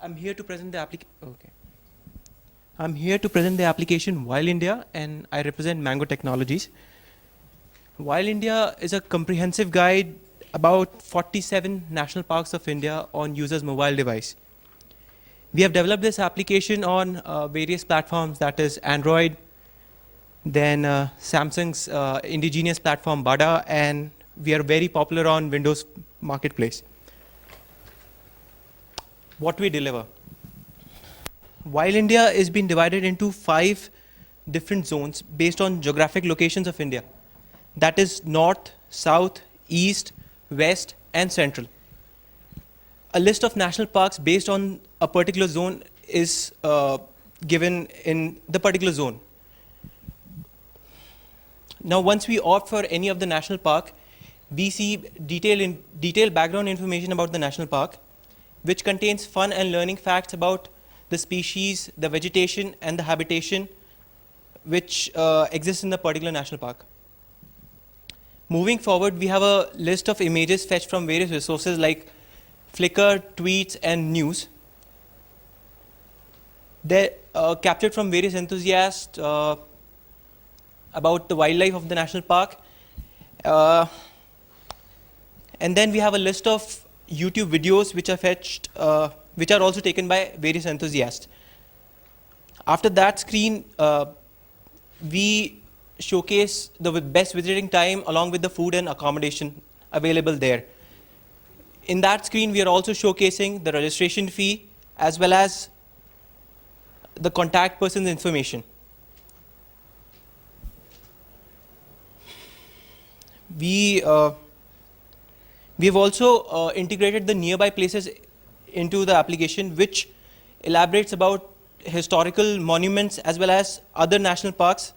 I'm here to present the I'm here to present the application While India, and I represent Mango Technologies. While India is a comprehensive guide about 47 national parks of India on users' mobile device. We have developed this application on various platforms, that is Android, then Samsung's indigenous platform Bada, and we are very popular on Windows Marketplace. What we deliver. While India is being divided into 5 different zones based on geographic locations of India. That is North, South, East, West, and Central. A list of national parks based on a particular zone is given in the particular zone. Now, once we opt for any of the national park, we see detailed background information about the national park, which contains fun and learning facts about the species, the vegetation, and the habitation which exists in the particular national park. Moving forward, we have a list of images fetched from various resources like Flickr, tweets, and news. They're captured from various enthusiasts about the wildlife of the national park. And then we have a list of YouTube videos which are fetched, which are also taken by various enthusiasts. After that screen, we showcase the best visiting time along with the food and accommodation available there. In that screen, we are also showcasing the registration fee as well as the contact person's information. We've also integrated the nearby places into the application, which elaborates about historical monuments as well as other national parks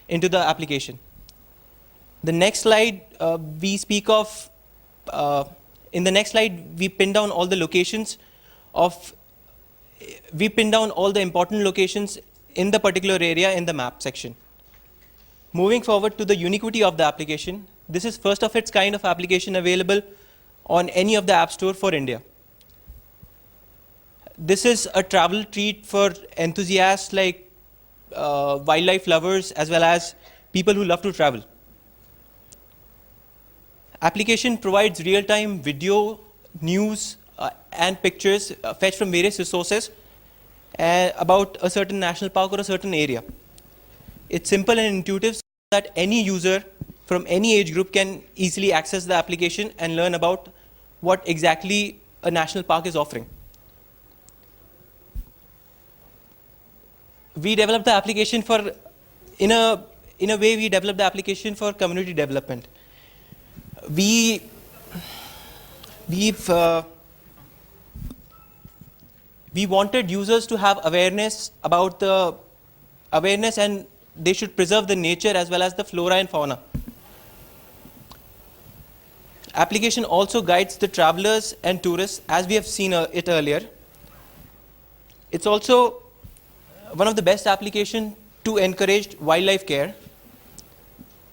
into the application. The next slide, we speak of, in the next slide, we pin down all the locations of, we pin down all the important locations in the particular area in the map section. Moving forward to the uniquity of the application, this is first of its kind of application available on any of the App Store for India. This is a travel treat for enthusiasts like wildlife lovers as well as people who love to travel. Application provides real-time video, news, and pictures fetched from various resources about a certain national park or a certain area. It's simple and intuitive so that any user from any age group can easily access the application and learn about what exactly a national park is offering. We developed the application for, in a way, we developed the application for community development. We wanted users to have awareness about the awareness, and they should preserve the nature as well as the flora and fauna. Application also guides the travelers and tourists, as we have seen it earlier. It's also one of the best applications to encourage wildlife care.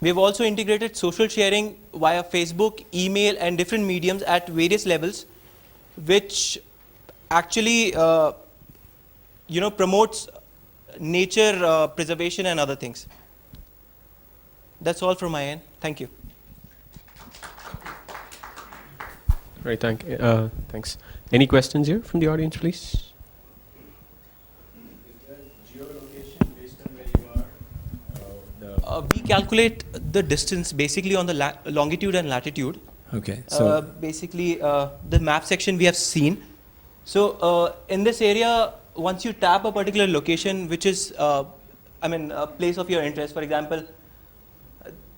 We've also integrated social sharing via Facebook, email, and different mediums at various levels, which actually promotes nature preservation and other things. That's all from my end. Thank you. Right, thanks. Any questions here from the audience, please? We calculate the distance basically on the longitude and latitude. Okay. So basically, the map section we have seen. So in this area, once you tap a particular location, which is, a place of your interest, for example,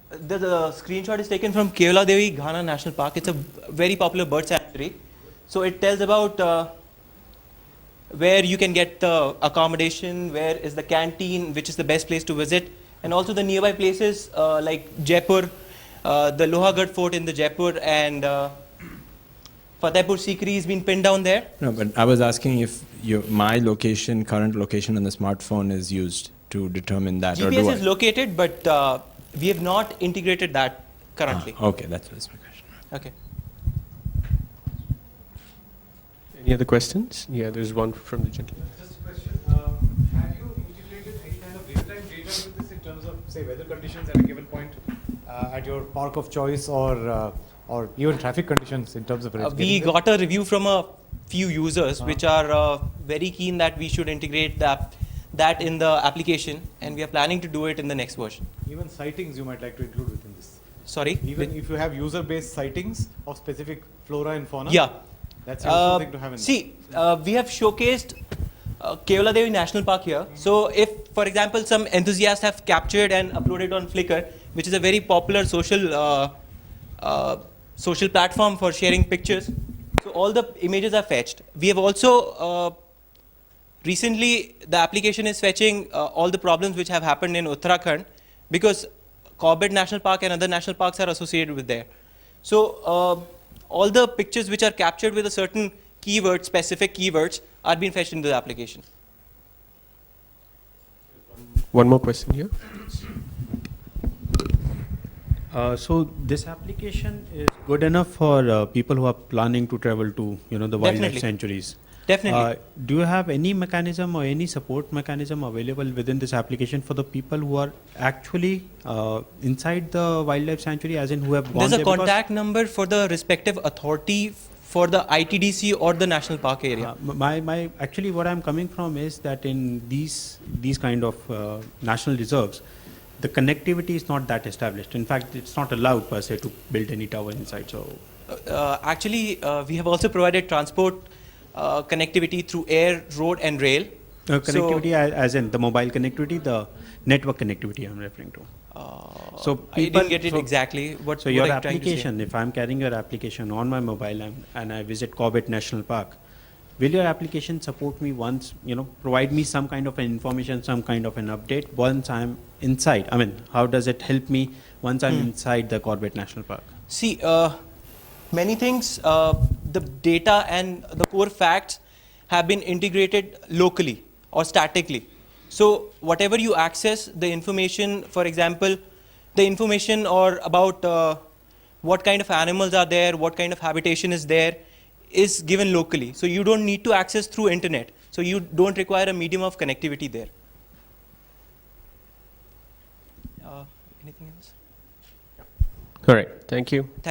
the screenshot is taken from Keola Devi Ghana National Park. It's a very popular bird sanctuary. So it tells about where you can get the accommodation, where is the canteen, which is the best place to visit, and also the nearby places like Jaipur, the Lohagarh Fort in the Jaipur, and Fatehpur Sikri has been pinned down there. no, but I was asking if my location, current location on the smartphone is used to determine that. GPS is located, but we have not integrated that currently. Okay, that's my question. Okay. Any other questions? Yeah, there's one from the gentleman. Just a question. Have you integrated any kind of real-time data with this in terms of, say, weather conditions at a given point at your park of choice, or even traffic conditions in terms of We getting there? got a review from a few users which are very keen that we should integrate that in the application, and we are planning to do it in the next version. Even sightings you might like to include within this. Sorry? Even if you have user-based sightings of specific flora and fauna. Yeah. That's also something to have in See, we have showcased Keola Devi National Park here. So if, for example, some enthusiasts have captured and uploaded on Flickr, which is a very popular social platform for sharing pictures, so all the images are fetched. We have also recently, the application is fetching all the problems which have happened in Uttarakhand, because Corbett National Park and other national parks are associated with there. So all the pictures which are captured with a certain keyword, specific keywords, are being fetched into the application. One more question here. So this application is good enough for people who are planning to travel to, the wildlife Definitely. sanctuaries. Definitely. Do you have any mechanism or any support mechanism available within this application for the people who are actually inside the wildlife sanctuary, as in who have gone There's a there? Because, contact number for the respective authority for the ITDC or the national park area. my actually what I'm coming from is that in these kind of national reserves, the connectivity is not that established. In fact, it's not allowed per se to build any tower inside. So Actually, we have also provided transport connectivity through air, road, and rail. connectivity, as in the mobile connectivity, the network connectivity I'm referring to. So I people- didn't get it so- exactly. What So what your are you trying to say? application, if I'm carrying your application on my mobile and I visit Corbett National Park, will your application support me once, provide me some kind of an information, some kind of an update once I'm inside? I mean, how does it help me once I'm inside the Corbett National Park? See, many things, the data and the core facts have been integrated locally or statically. So whatever you access, the information, for example, the information or about what kind of animals are there, what kind of habitation is there, is given locally. So you don't need to access through internet. So you don't require a medium of connectivity there. Anything else? All right. Thank you. Thank you.